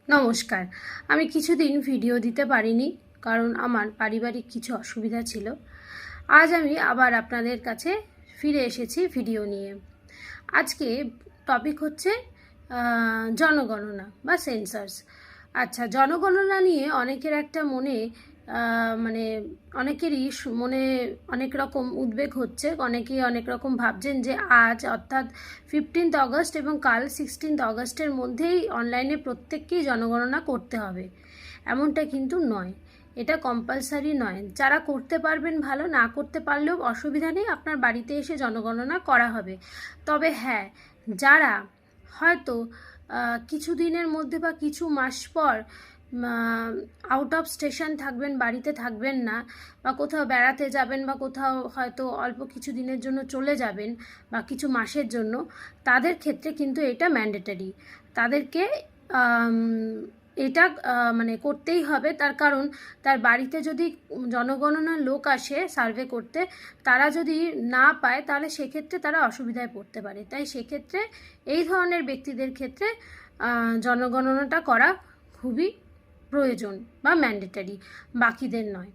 নমস্কার। আমি কিছুদিন ভিডিও দিতে পারিনি, কারণ আমার পারিবারিক কিছু অসুবিধা ছিল। আজ আমি আবার আপনাদের কাছে ফিরে এসেছি ভিডিও নিয়ে। আজকে টপিক হচ্ছে জনগণনা বা সেন্সাস। আচ্ছা, জনগণনা নিয়ে অনেকের একটা মনে মানে অনেকেরই মনে অনেক রকম উদ্বেগ হচ্ছে। অনেকেই অনেক রকম ভাবছেন যে আজ অর্থাৎ 15th অগস্ট এবং কাল 16th অগস্টের মধ্যেই অনলাইনে প্রত্যেককেই জনগণনা করতে হবে। এমনটা কিন্তু নয়, এটা কম্পালসারি নয়। যারা করতে পারবেন ভালো, না করতে পারলেও অসুবিধা নেই, আপনার বাড়িতে এসে জনগণনা করা হবে। তবে হ্যাঁ, যারা হয়তো কিছু দিনের মধ্যে বা কিছু মাস পর আউট অফ স্টেশন থাকবেন, বাড়িতে থাকবেন না, বা কোথাও বেড়াতে যাবেন, বা কোথাও হয়তো অল্প কিছু দিনের জন্য চলে যাবেন বা কিছু মাসের জন্য, তাদের ক্ষেত্রে কিন্তু এটা ম্যান্ডেটরি। তাদেরকে এটা মানে করতেই হবে। তার কারণ তার বাড়িতে যদি জনগণনার লোক আসে সার্ভে করতে, তারা যদি না পায় তাহলে সেক্ষেত্রে তারা অসুবিধায় পড়তে পারে। তাই সেক্ষেত্রে এই ধরনের ব্যক্তিদের ক্ষেত্রে জনগণনাটা করা খুবই প্রয়োজন বা ম্যান্ডেটরি, বাকিদের নয়।